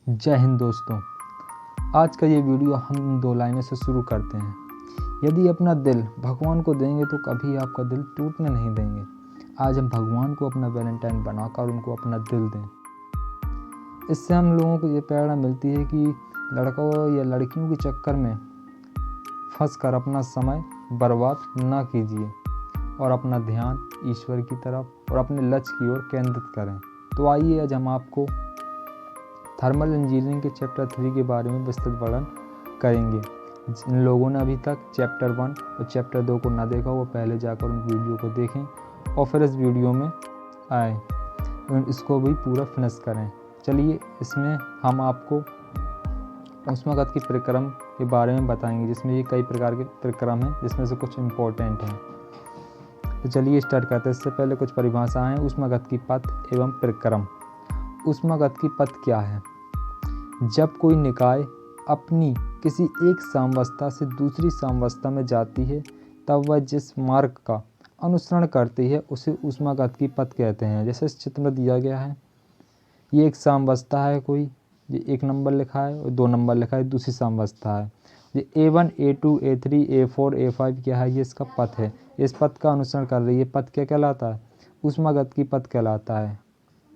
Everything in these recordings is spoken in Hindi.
जय हिंद दोस्तों। आज का ये वीडियो हम 2 लाइनों से शुरू करते हैं। यदि अपना दिल भगवान को देंगे तो कभी आपका दिल टूटने नहीं देंगे। आज हम भगवान को अपना वैलेंटाइन बनाकर उनको अपना दिल दें। इससे हम लोगों को ये प्रेरणा मिलती है कि लड़कों या लड़कियों के चक्कर में फंस कर अपना समय बर्बाद ना कीजिए और अपना ध्यान ईश्वर की तरफ और अपने लक्ष्य की ओर केंद्रित करें। तो आइए आज हम आपको थर्मल इंजीनियरिंग के चैप्टर 3 के बारे में विस्तृत वर्णन करेंगे। जिन लोगों ने अभी तक चैप्टर 1 और चैप्टर 2 को ना देखा वो पहले जाकर उन वीडियो को देखें और फिर इस वीडियो में आए, इसको भी पूरा फिनिश करें। चलिए, इसमें हम आपको ऊष्मागत की प्रक्रम के बारे में बताएंगे, जिसमें ये कई प्रकार के प्रक्रम हैं, जिसमें से कुछ इम्पोर्टेंट हैं। तो चलिए स्टार्ट करते हैं। इससे पहले कुछ परिभाषाएं हैं। ऊष्मागत की पथ एवं प्रक्रम। ऊष्मागत की पथ क्या है? जब कोई निकाय अपनी किसी एक साम्यावस्था से दूसरी साम्यावस्था में जाती है तब वह जिस मार्ग का अनुसरण करती है उसे ऊष्मागत की पथ कहते हैं। जैसे इस चित्र में दिया गया है, ये एक साम्यावस्था है, कोई ये 1 नंबर लिखा है और 2 नंबर लिखा है, दूसरी साम्यावस्था है। ये A1, A2, A3, A4, A5 क्या है? ये इसका पथ है। इस पथ का अनुसरण कर रही है। पथ क्या कहलाता है? ऊष्मागत की पथ कहलाता है।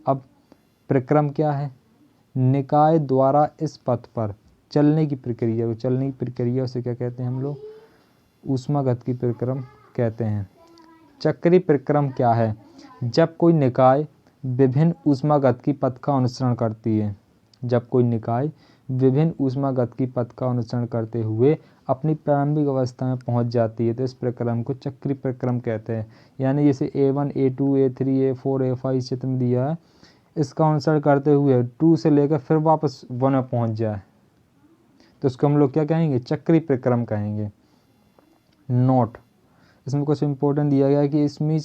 अब प्रक्रम क्या है? निकाय द्वारा इस पथ पर चलने की प्रक्रिया उसे क्या कहते हैं हम लोग? ऊष्मागत की प्रक्रम कहते हैं। चक्रीय प्रक्रम क्या है? जब कोई निकाय विभिन्न ऊष्मागत की पथ का अनुसरण करती है। जब कोई निकाय विभिन्न ऊष्मागत की पथ का अनुसरण करते हुए अपनी प्रारंभिक अवस्था में पहुंच जाती है तो इस प्रक्रम को चक्रीय प्रक्रम कहते हैं। यानी जैसे A1, A2, A3, A4, A5 चित्र में दिया है, इसका अनुसरण करते हुए 2 से लेकर फिर वापस 1 में पहुंच जाए तो इसको हम लोग क्या कहेंगे? चक्रीय प्रक्रम कहेंगे। नोट, इसमें कुछ इम्पोर्टेंट दिया गया है कि इसमें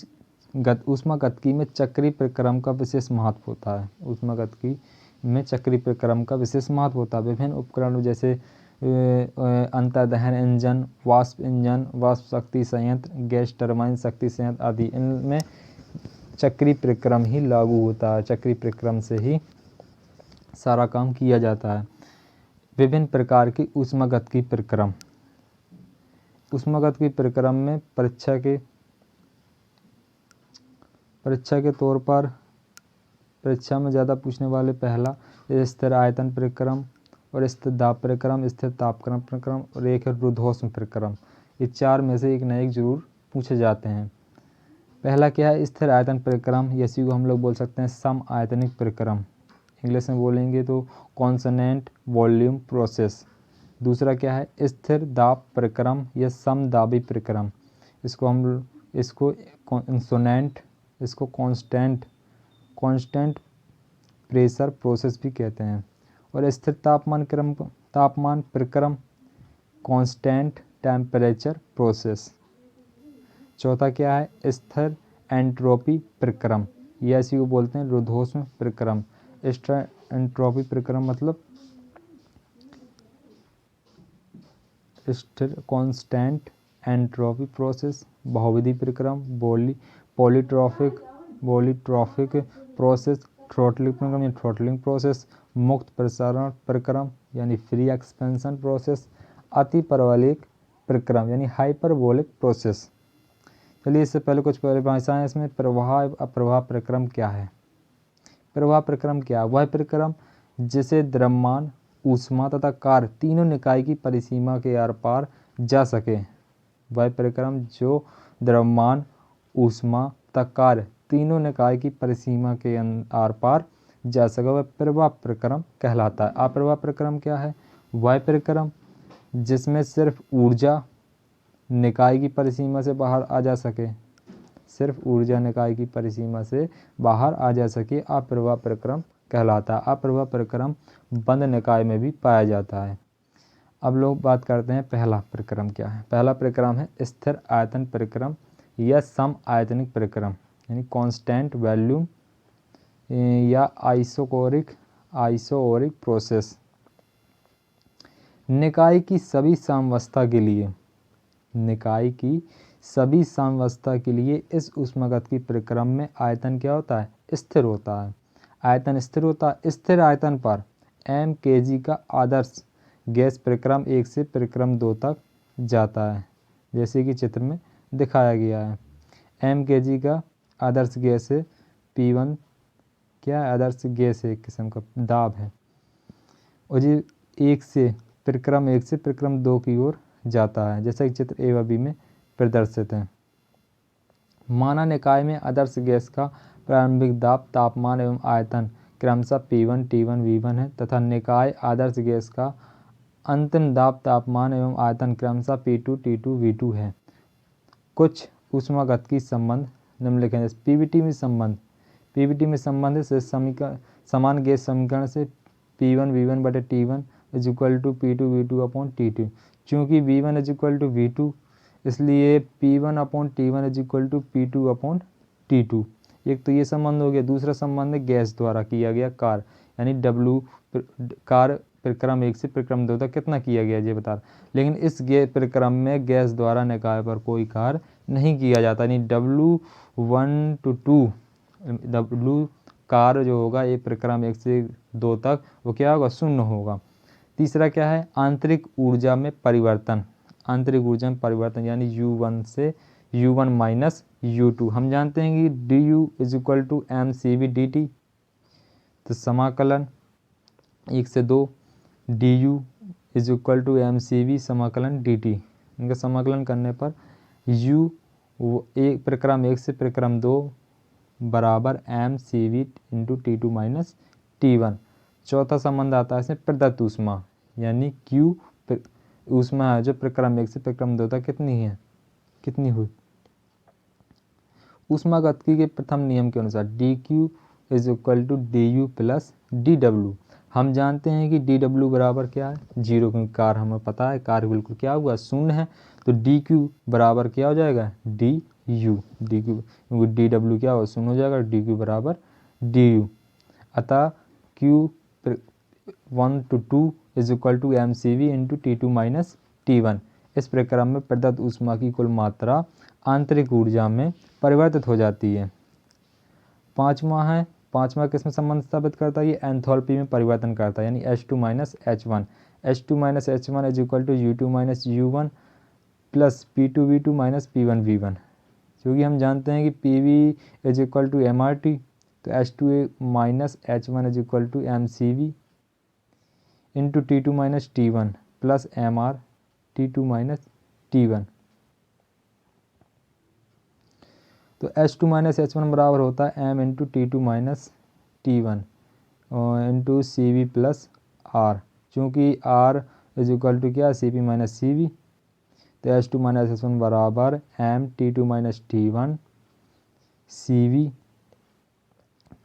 ऊष्मागतिकी में चक्रीय प्रक्रम का विशेष महत्व होता है। ऊष्मागतिकी में चक्रीय प्रक्रम का विशेष महत्व होता है। विभिन्न उपकरणों जैसे अंतर्दहन इंजन, वाष्प शक्ति संयंत्र, गैस टरबाइन शक्ति संयंत्र आदि, इनमें चक्रीय प्रक्रम ही लागू होता है। चक्रीय प्रक्रम से ही सारा काम किया जाता है। विभिन्न प्रकार की ऊष्मागत की प्रक्रम। ऊष्मागत की प्रक्रम में परीक्षा के तौर पर परीक्षा में ज़्यादा पूछने वाले पहला स्थिर आयतन प्रक्रम और स्थिर दाब प्रक्रम, स्थिर तापक्रम प्रक्रम और एक है रुद्धोष्म प्रक्रम। ये 4 में से एक न एक जरूर पूछे जाते हैं। पहला क्या है? स्थिर आयतन प्रक्रम, इसी को हम लोग बोल सकते हैं सम आयतनिक प्रक्रम। इंग्लिश में बोलेंगे तो कॉन्सोनेंट वॉल्यूम प्रोसेस। दूसरा क्या है? स्थिर दाब प्रक्रम या समदाबी प्रक्रम। इसको कॉन्सोनेंट, इसको कांस्टेंट प्रेशर प्रोसेस भी कहते हैं। और स्थिर तापमान प्रक्रम, कांस्टेंट टेम्परेचर प्रोसेस। चौथा क्या है? स्थिर एंट्रोपी प्रक्रम, या इसी को बोलते हैं रुद्धोष्म प्रक्रम। स्थिर एंट्रोपी प्रक्रम मतलब स्थिर कांस्टेंट एंट्रोपी प्रोसेस। बहुविधि प्रक्रम, पॉलीट्रॉपिक प्रोसेस, थ्रॉटलिंग प्रोसेस। मुक्त प्रसारण प्रक्रम यानी फ्री एक्सपेंशन प्रोसेस। अतिपरवलयिक प्रक्रम यानी हाइपरबोलिक प्रोसेस। चलिए, इससे पहले कुछ परिभाषाएं इसमें। प्रवाह अप्रवाह प्रक्रम क्या है? प्रवाह प्रक्रम क्या है? वह प्रक्रम जिसे द्रव्यमान, ऊष्मा तथा कार्य तीनों निकाय की परिसीमा के आर पार जा सके। वह प्रक्रम जो द्रव्यमान, ऊष्मा तथा कार्य तीनों निकाय की परिसीमा के आर पार जा सके, वह प्रवाह प्रक्रम कहलाता है। अप्रवाह प्रक्रम क्या है? वह प्रक्रम जिसमें सिर्फ ऊर्जा निकाय की परिसीमा से बाहर आ जा सके, सिर्फ ऊर्जा निकाय की परिसीमा से बाहर आ जा सके, अप्रवाह प्रक्रम कहलाता है। अप्रवाह प्रक्रम बंद निकाय में भी पाया जाता है। अब लोग बात करते हैं पहला प्रक्रम क्या है। पहला प्रक्रम है स्थिर आयतन प्रक्रम या सम आयतनिक प्रक्रम यानी कांस्टेंट वॉल्यूम या आइसोकोरिक प्रोसेस। निकाय की सभी साम्यावस्था के लिए इस ऊष्मागत की प्रक्रम में आयतन क्या होता है? स्थिर होता है। आयतन स्थिर होता है। स्थिर आयतन पर mkg का आदर्श गैस प्रक्रम 1 से प्रक्रम 2 तक जाता है, जैसे कि चित्र में दिखाया गया है। mkg का आदर्श गैस है, P1 क्या है, आदर्श गैस है, एक किस्म का दाब है, और ये 1 से प्रक्रम 2 की ओर जाता है, जैसा कि चित्र ए व बी में प्रदर्शित है। माना निकाय में आदर्श गैस का प्रारंभिक दाब, तापमान एवं आयतन क्रमशः P1 T1 V1 है तथा निकाय आदर्श गैस का अंतिम दाब, तापमान एवं आयतन क्रमशः P2 T2 V2 है। कुछ ऊष्मागतिकी संबंध निम्नलिखित हैं। पीवीटी में संबंध से समान गैस समीकरण से P1 V1 बटे T1 is equal to P2 V2 upon T2। चूँकि V1 is equal to V2 इसलिए P1 upon T1 is equal to P2 upon T2। एक तो ये संबंध हो गया। दूसरा संबंध है गैस द्वारा किया गया कार्य, यानी W कार्य प्रक्रम 1 से प्रक्रम 2 तक कितना किया गया ये बता। लेकिन इस प्रक्रम में गैस द्वारा निकाय पर कोई कार्य नहीं किया जाता, यानी W1 to 2 W कार्य जो होगा ये प्रक्रम 1 से 2 तक वो क्या होगा, शून्य होगा। तीसरा क्या है, आंतरिक ऊर्जा में परिवर्तन। आंतरिक ऊर्जा में परिवर्तन यानी U1 से U1 माइनस U2। हम जानते हैं कि du is equal to mCV dt, तो समाकलन 1 से 2 du is equal to mCV समाकलन dt। इनका समाकलन करने पर u एक प्रक्रम 1 से प्रक्रम 2 बराबर mCV into T2 minus T1। चौथा संबंध आता है इसमें प्रदत्त ऊष्मा, यानी Q ऊष्मा है जो प्रक्रम 1 से प्रक्रम 2 तक कितनी हुई। ऊष्मागतिकी के प्रथम नियम के अनुसार dq is equal to du plus dw। हम जानते हैं कि dw बराबर क्या है, 0, क्योंकि कार्य हमें पता है कार्य बिल्कुल क्या हुआ, शून्य है। तो dq बराबर क्या हो जाएगा, du, dq क्योंकि dw क्या हो, शून्य हो जाएगा, dq बराबर du। अतः Q1 to 2 is equal to mCV into T2 minus T1। इस प्रक्रम में प्रदत्त ऊष्मा की कुल मात्रा आंतरिक ऊर्जा में परिवर्तित हो जाती है। पाँचवा किसमें संबंध स्थापित करता है, ये एंथैल्पी में परिवर्तन करता है, यानी H2 minus H1। H2 minus H1 is equal to U2 minus U1 plus P2 V2 minus P1 V1। क्योंकि हम जानते हैं कि PV is equal to MRT, तो H2 minus H1 is equal to MCV into T2 minus T1 plus MR T2 minus T1। तो H2 माइनस H1 बराबर होता है M into T2 minus T1 into CV plus R। चूँकि R इज इक्वल टू क्या, CP माइनस CV, तो H2 माइनस H1 बराबर M T2 minus T1 CV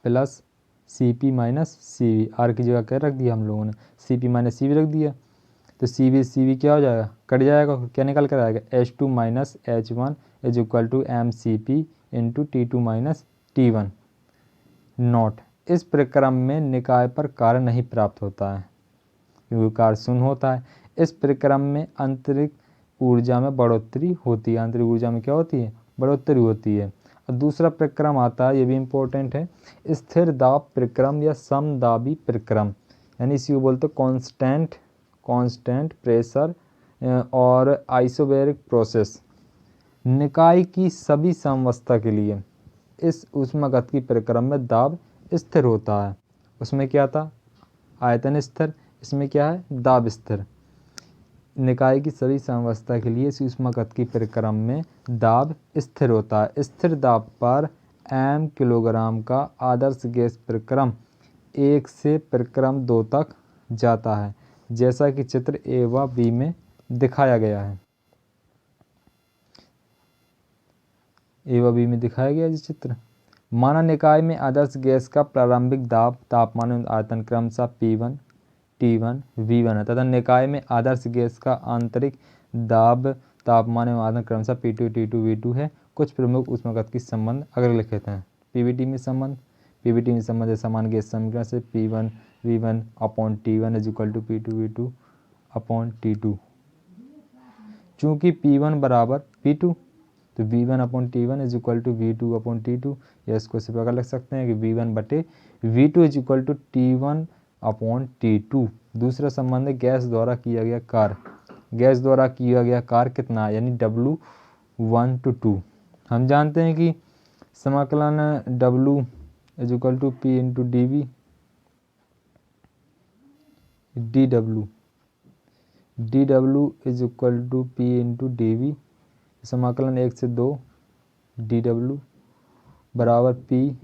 plus CP minus CV। R की जगह क्या रख दिया हम लोगों ने, CP माइनस CV रख दिया। तो CV क्या हो जाएगा, कट जाएगा, क्या निकल कर आएगा, H2 minus H1 is equal to MCP into T2 minus T1 naught. इस प्रक्रम में निकाय पर कार्य नहीं प्राप्त होता है क्योंकि कार्य शून्य होता है। इस प्रक्रम में आंतरिक ऊर्जा में बढ़ोतरी होती है। आंतरिक ऊर्जा में क्या होती है, बढ़ोतरी होती है। और दूसरा प्रक्रम आता है, ये भी इम्पोर्टेंट है, स्थिर दाब प्रक्रम या समदाबी प्रक्रम, यानी इसी को बोलते हैं कांस्टेंट प्रेशर और आइसोबैरिक प्रोसेस। निकाय की सभी साम्यावस्था के लिए इस ऊष्मागतिकी प्रक्रम में दाब स्थिर होता है। उसमें क्या था, आयतन स्थिर, इसमें क्या है, दाब स्थिर। निकाय की सभी साम्यावस्था के लिए इस ऊष्मागतिकी प्रक्रम में दाब स्थिर होता है। स्थिर दाब पर m किलोग्राम का आदर्श गैस प्रक्रम 1 से प्रक्रम 2 तक जाता है, जैसा कि चित्र ए व बी में दिखाया गया है। ए व बी में दिखाया गया जिस चित्र। माना निकाय में आदर्श गैस का प्रारंभिक दाब, तापमान एवं आयतन क्रमशः P1 T1 V1 है तथा निकाय में आदर्श गैस का आंतरिक दाब, तापमान एवं आयतन क्रमशः P2 T2 V2 है। कुछ प्रमुख ऊष्मागतिकी संबंध अगर लिखित हैं। पीवीटी में संबंध है समान गैस समीकरण से P1 V1 upon T1 is equal to P2 V2 upon T2। चूँकि P1 बराबर P2 तो V1 upon T1 is equal to V2 upon T2, या इसको इस प्रकार लिख सकते हैं कि V1 बटे V2 is equal to T1 upon T2। दूसरा संबंध है गैस द्वारा किया गया कार्य। गैस द्वारा किया गया कार्य कितना है, यानी W1 to 2। हम जानते हैं कि समाकलन W = P × dV dW = P × dV। समाकलन 1 से 2 dW बराबर P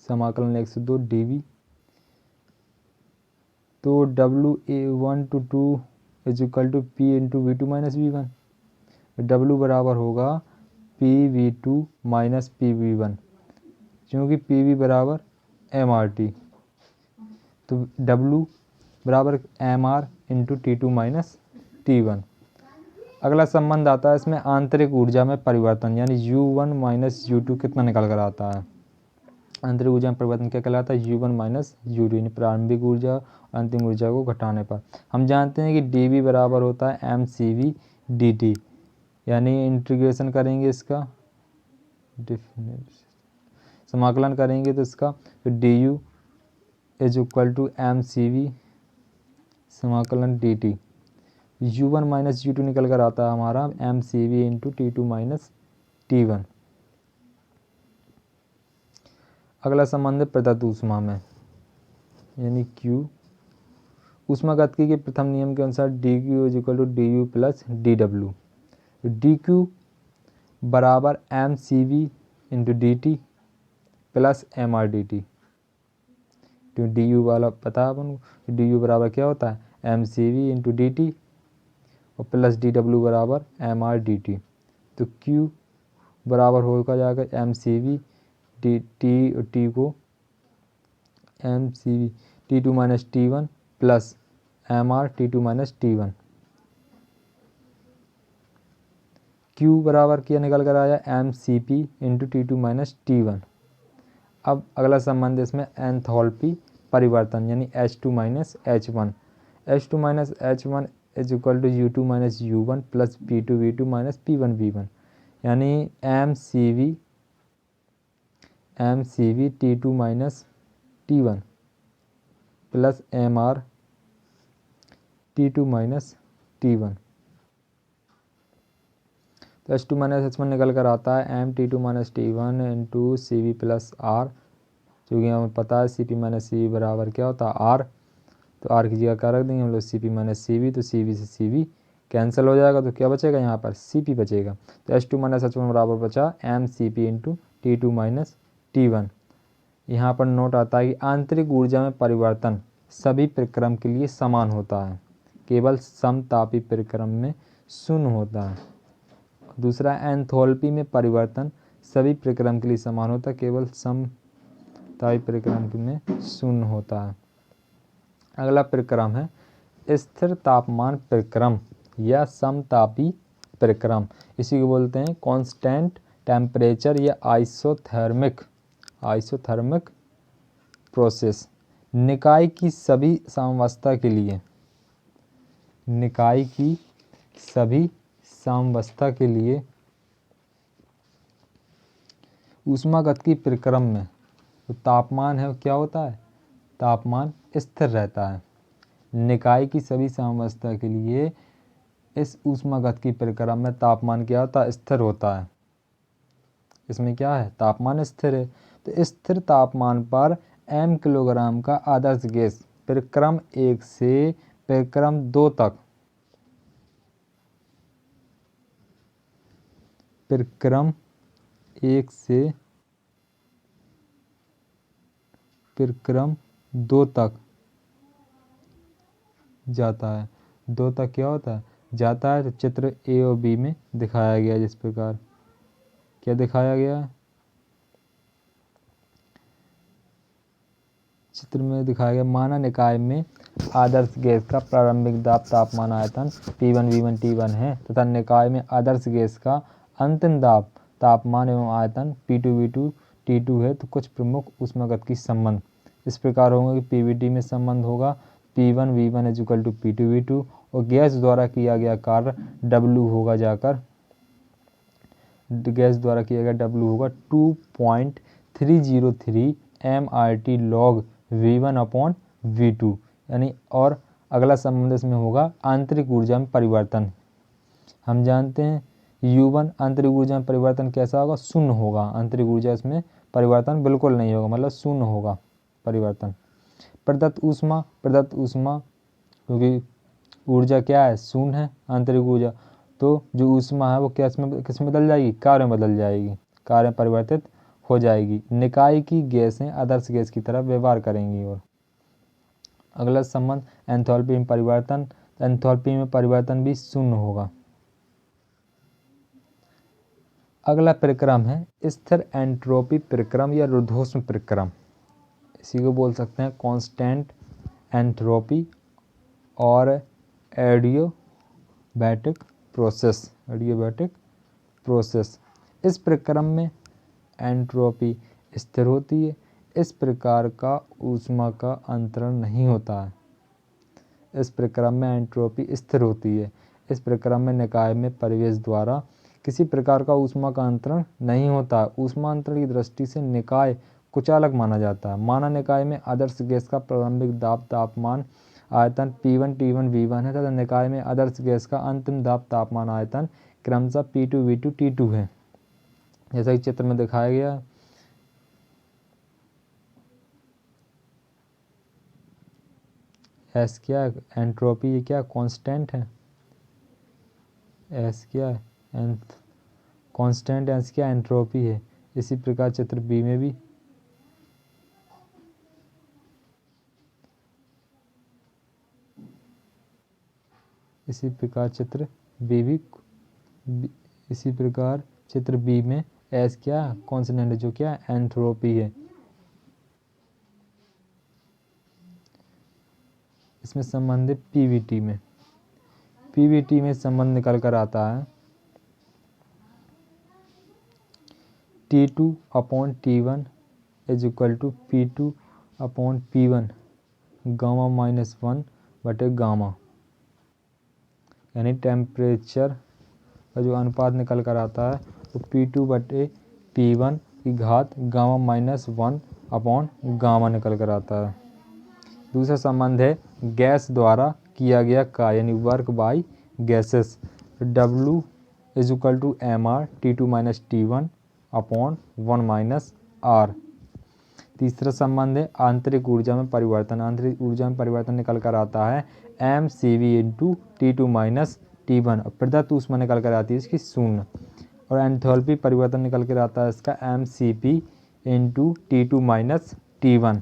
समाकलन 1 से 2 dV। तो W1 to 2 = P × V2 - V1। W बराबर होगा PV2 - PV1, क्योंकि PV बराबर MRT। तो W बराबर MR × T2 - T1। अगला संबंध आता है इसमें आंतरिक ऊर्जा में परिवर्तन, यानी U1 - U2 कितना निकल कर आता है। आंतरिक ऊर्जा में परिवर्तन क्या कहलाता है, U1 - U2, यानी प्रारंभिक ऊर्जा अंतिम ऊर्जा को घटाने पर। हम जानते हैं कि dV बराबर होता है mCV dt, यानी इंटीग्रेशन करेंगे इसका, समाकलन करेंगे तो इसका du = mCV समाकलन dt। U1 - U2 निकल कर आता है हमारा mCV × T2 - T1। अगला संबंध है प्रदत्त ऊष्मा में, यानी Q। ऊष्मागतिकी के प्रथम नियम के अनुसार dQ = du + dW। dQ बराबर mCV × dt plus MR dt। तो du वाला पता है अपन को, du बराबर क्या होता है mCV × dt और प्लस dW बराबर MR dt। तो Q बराबर होगा जाकर mCV dt और T को mCV T2 - T1 plus MR T2 - T1। Q बराबर क्या निकल कर आया mCP × T2 - T1। अब अगला संबंध इसमें एंथैल्पी परिवर्तन, यानी H2 - H1। H2 - H1 = U2 - U1 plus P2V2 - P1V1, यानी mCV T2 - T1 plus MR T2 - T1। तो H2 - H1 निकल कर आता है mT2 - T1 × CV plus R, क्योंकि हमें पता है CP - CV बराबर क्या होता है R। तो R की जगह क्या रख देंगे हम लोग, CP - CV। तो CV से CV कैंसिल हो जाएगा, तो क्या बचेगा यहाँ पर CP बचेगा। तो H2 - H1 बराबर बचा mCP × T2 - T1। यहाँ पर नोट आता है कि आंतरिक ऊर्जा में परिवर्तन सभी प्रक्रम के लिए समान होता है, केवल समतापी प्रक्रम में शून्य होता है। दूसरा, एंथैल्पी में परिवर्तन सभी प्रक्रम के लिए समान होता है, केवल समतापी प्रक्रम में शून्य होता है। अगला प्रक्रम है स्थिर तापमान प्रक्रम या समतापी प्रक्रम। इसी को बोलते हैं कांस्टेंट टेम्परेचर या आइसोथर्मिक प्रोसेस। निकाय की सभी साम्यावस्था के लिए ऊष्मागतिकी प्रक्रम में तो तापमान है क्या होता है, तापमान स्थिर रहता है। निकाय की सभी साम्यावस्था के लिए इस ऊष्मागतिकी प्रक्रम में तापमान क्या होता है, स्थिर होता है। इसमें क्या है, तापमान स्थिर है। तो स्थिर तापमान पर m किलोग्राम का आदर्श गैस प्रक्रम 1 से प्रक्रम 2 तक जाता है। 2 तक क्या होता है, जाता है। तो चित्र A और B में दिखाया गया है, जिस प्रकार क्या दिखाया गया है, चित्र में दिखाया गया। माना निकाय में आदर्श गैस का प्रारंभिक दाब तापमान आयतन P1 V1 T1 है तथा निकाय में आदर्श गैस का अंतिम दाब तापमान एवं आयतन P2 V2 T2 है। तो कुछ प्रमुख ऊष्मागतिकी संबंध इस प्रकार होंगे कि PVT में संबंध होगा P1 V1 = P2 V2 और गैस द्वारा किया गया कार्य W होगा जाकर, गैस द्वारा किया गया W होगा 2.303 MRT log V1/2 V2 यानी। और अगला संबंध इसमें होगा आंतरिक ऊर्जा में परिवर्तन। हम जानते हैं U1 आंतरिक ऊर्जा में परिवर्तन कैसा होगा, शून्य होगा। आंतरिक ऊर्जा इसमें परिवर्तन बिल्कुल नहीं होगा, मतलब शून्य होगा परिवर्तन। प्रदत्त ऊष्मा क्योंकि ऊर्जा क्या है, शून्य है आंतरिक ऊर्जा, तो जो ऊष्मा है वो क्या किस में बदल जाएगी, कार्य में बदल जाएगी, कार्य में परिवर्तित हो जाएगी। निकाय की गैसें आदर्श गैस की तरह व्यवहार करेंगी। और अगला संबंध एंथैल्पी में परिवर्तन, एंथैल्पी में परिवर्तन भी शून्य होगा। अगला प्रक्रम है स्थिर एंट्रोपी प्रक्रम या रुद्धोष्म प्रक्रम। इसी को बोल सकते हैं कांस्टेंट एंट्रोपी और एडियाबैटिक प्रोसेस। इस प्रक्रम में एंट्रोपी स्थिर होती है। इस प्रकार का ऊष्मा का अंतरण नहीं होता है। इस प्रक्रम में एंट्रोपी स्थिर होती है। इस प्रक्रम में निकाय में प्रवेश द्वारा किसी प्रकार का ऊष्मा का अंतरण नहीं होता है। ऊष्मा अंतरण की दृष्टि से निकाय कुचालक माना जाता है। माना निकाय में आदर्श गैस का प्रारंभिक दाब तापमान आयतन P1 T1 V1 है तथा निकाय में आदर्श गैस का अंतिम दाब तापमान आयतन क्रमशः P2 V2 T2 है, जैसा कि चित्र में दिखाया गया है। एस क्या है, एंट्रोपी, ये क्या कांस्टेंट है, एस क्या है कांस्टेंट, एस क्या एंट्रोपी है। इसी प्रकार चित्र बी में भी इसी प्रकार चित्र बी में एस क्या कांस्टेंट है, जो क्या एंट्रोपी है। इसमें संबंध पीवीटी में संबंध निकल कर आता है T2/T1 is equal to P2/P1 gamma -1 बटे गामा, यानी टेम्परेचर का जो अनुपात निकल कर आता है तो P2/P1 की घात गामा -1 गामा निकल कर आता है। दूसरा संबंध है गैस द्वारा किया गया कार्य, यानी work by gases, W is equal to MR T2 - T1/1 R। तीसरा संबंध है आंतरिक ऊर्जा में परिवर्तन। आंतरिक ऊर्जा में परिवर्तन निकल कर आता है mCV इंटू T2 - T1। प्रदत्त ऊष्मा निकल कर आती है इसकी शून्य। और एंथैल्पी परिवर्तन निकल कर आता है इसका mCp into T2 - T1।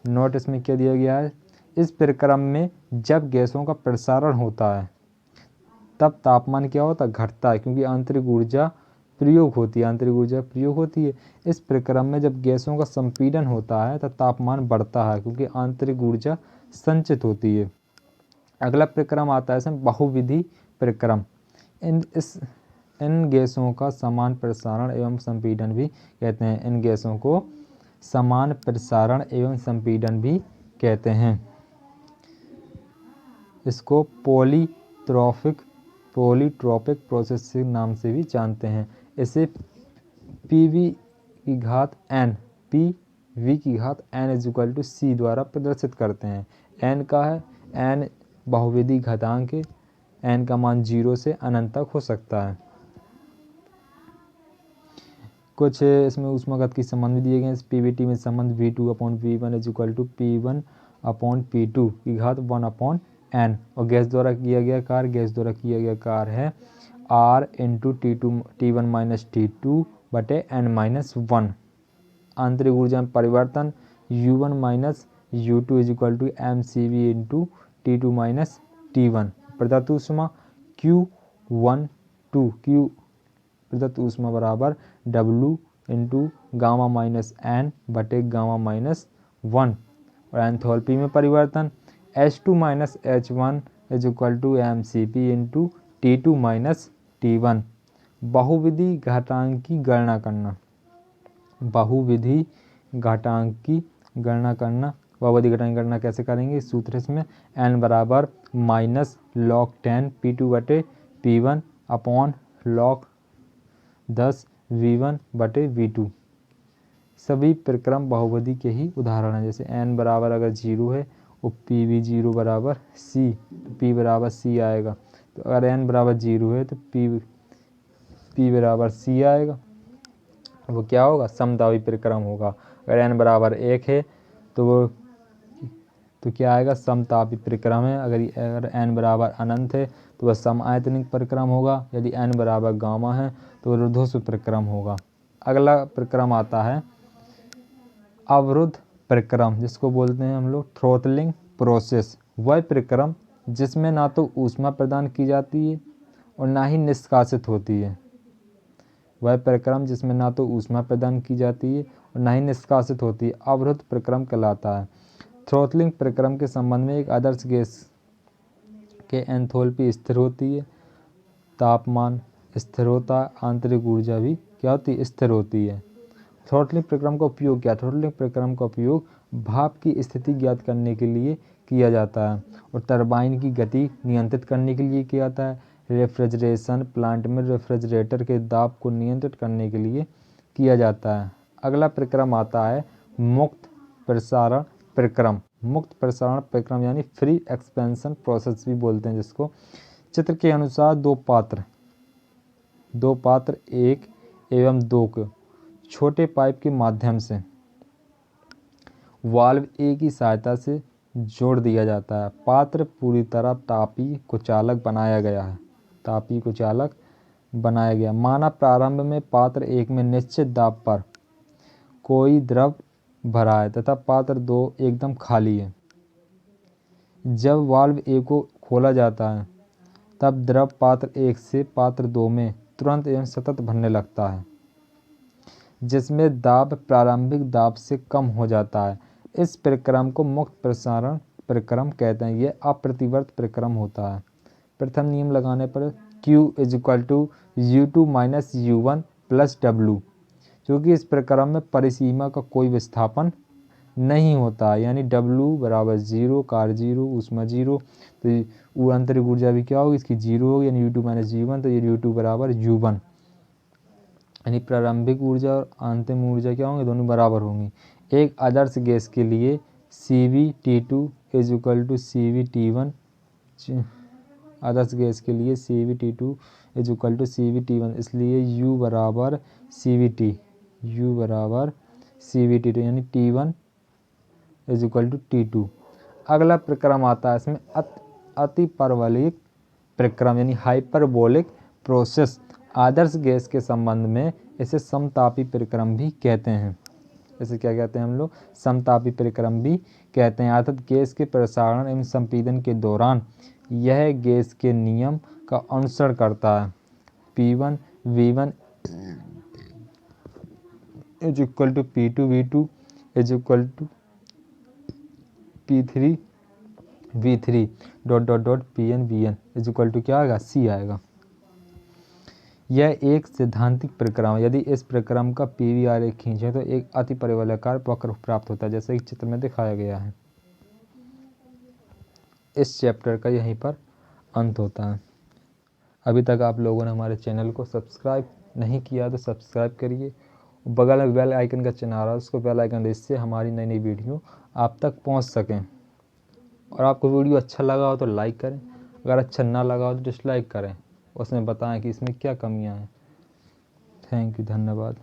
Note इसमें क्या दिया गया है, इस प्रक्रम में जब गैसों का प्रसारण होता है तब तापमान क्या होता है, घटता है, क्योंकि आंतरिक ऊर्जा प्रयोग होती है। इस प्रक्रम में जब गैसों का संपीड़न होता है तब तापमान बढ़ता है, क्योंकि आंतरिक ऊर्जा संचित होती है। अगला प्रक्रम आता है इसमें बहुविधि प्रक्रम। इन गैसों का समान प्रसारण एवं संपीड़न भी कहते हैं। इन गैसों को समान प्रसारण एवं संपीड़न भी कहते हैं। इसको पॉलीट्रोपिक प्रोसेस के नाम से भी जानते हैं। इसे PV की घात n is equal to C द्वारा प्रदर्शित करते हैं। n का है, n बहुविधि घातांक है, n का मान 0 से अनंत तक हो सकता है। कुछ इसमें ऊष्मागत की संबंध भी दिए गए हैं। इस PVT में संबंध V2/V1 is equal to P1/P2 की घात 1/n। और गैस द्वारा किया गया कार्य है R इंटू T1 - T2 बटे n-1। आंतरिक ऊर्जा में परिवर्तन U1 - U2 is equal to mCV into T2 - T1। प्रदत्त ऊष्मा प्रदत्त ऊष्मा बराबर W इंटू गामा -n बटे गामा -1। और एंथैल्पी में परिवर्तन H2 - H1 is equal to mCp into T2 - T1। बहुविधि घातांक की गणना करना। बहुविधि घातांक की गणना कैसे करेंगे, सूत्र इसमें n बराबर -log10 P2 बटे P1 log10 V1 बटे V2। सभी प्रक्रम बहुपदी के ही उदाहरण हैं। जैसे n बराबर अगर 0 है और p भी 0 बराबर c, तो p बराबर c आएगा। तो अगर n बराबर 0 है तो p बराबर c आएगा, वो क्या होगा, समतापी प्रक्रम होगा। अगर n बराबर 1 है तो क्या आएगा, समतापी प्रक्रम है। अगर n बराबर अनंत है तो वह समआयतनिक प्रक्रम होगा। यदि n बराबर गामा है तो रुद्धोष्म प्रक्रम होगा। अगला प्रक्रम आता है अवरुद्ध प्रक्रम, जिसको बोलते हैं हम लोग थ्रोटलिंग प्रोसेस। वह प्रक्रम जिसमें ना तो ऊष्मा प्रदान की जाती है और ना ही निष्कासित होती है। वह प्रक्रम जिसमें ना तो ऊष्मा प्रदान की जाती है और ना ही निष्कासित होती है, अवरुद्ध प्रक्रम कहलाता है। थ्रोटलिंग प्रक्रम के संबंध में एक आदर्श गैस के एंथैल्पी स्थिर होती है, तापमान स्थिर होता है, आंतरिक ऊर्जा भी क्या होती है, स्थिर होती है। थ्रोटलिंग प्रक्रम का उपयोग क्या, थ्रोटलिंग प्रक्रम का उपयोग भाप की स्थिति ज्ञात करने के लिए किया जाता है और टरबाइन की गति नियंत्रित करने के लिए किया जाता है। रेफ्रिजरेशन प्लांट में रेफ्रिजरेटर के दाब को नियंत्रित करने के लिए किया जाता है। अगला प्रक्रम आता है मुक्त प्रसारण प्रक्रम। मुक्त प्रसारण प्रक्रम यानी फ्री एक्सपेंशन प्रोसेस भी बोलते हैं जिसको। चित्र के अनुसार दो पात्र 1 एवं 2 को छोटे पाइप के माध्यम से वाल्व ए की सहायता से जोड़ दिया जाता है। पात्र पूरी तरह तापी कुचालक बनाया गया। माना प्रारंभ में पात्र 1 में निश्चित दाब पर कोई द्रव भरा है तथा पात्र 2 एकदम खाली है। जब वाल्व ए को खोला जाता है तब द्रव पात्र 1 से पात्र 2 में तुरंत एवं सतत भरने लगता है, जिसमें दाब प्रारंभिक दाब से कम हो जाता है। इस प्रक्रम को मुक्त प्रसारण प्रक्रम कहते हैं। यह अप्रतिवर्त प्रक्रम होता है। प्रथम नियम लगाने पर Q = U2 - U1 + W, क्योंकि इस प्रक्रम में परिसीमा का कोई विस्थापन नहीं होता है, यानी W बराबर 0, कार्य 0, ऊष्मा 0, तो आंतरिक ऊर्जा भी क्या होगी, इसकी 0 होगी, यानी U2 - U1, तो ये U2 बराबर U1, यानी प्रारंभिक ऊर्जा और अंतिम ऊर्जा क्या होंगी, दोनों बराबर होंगी। एक आदर्श गैस के लिए CvT2 = CvT1, आदर्श गैस के लिए CvT2 = CvT1, इसलिए U बराबर CvT, यानी T1 = T2। अगला प्रक्रम आता है इसमें अतिपरवलयिक प्रक्रम यानी हाइपरबोलिक प्रोसेस। आदर्श गैस के संबंध में इसे समतापी प्रक्रम भी कहते हैं। इसे क्या कहते हैं हम लोग, समतापी प्रक्रम भी कहते हैं। अर्थात गैस के प्रसारण एवं संपीड़न के दौरान यह गैस के नियम का अनुसरण करता है। P1 V1 = P2 V2 = P3 V3 ... Pn Vn = क्या आएगा, C आएगा। यह एक सैद्धांतिक प्रक्रम है। यदि इस प्रक्रम का PV आरेख खींचे तो एक अतिपरवलयाकार वक्र प्राप्त होता है, जैसे कि चित्र में दिखाया गया है। इस चैप्टर का यहीं पर अंत होता है। अभी तक आप लोगों ने हमारे चैनल को सब्सक्राइब नहीं किया तो सब्सक्राइब करिए। बगल में बेल आइकन का चिन्ह आ रहा है, उसको बेल आइकन दे, इससे हमारी नई नई वीडियो आप तक पहुंच सकें। और आपको वीडियो अच्छा लगा हो तो लाइक करें, अगर अच्छा ना लगा हो तो डिसलाइक करें, उसमें बताएं कि इसमें क्या कमियां हैं। थैंक यू, धन्यवाद।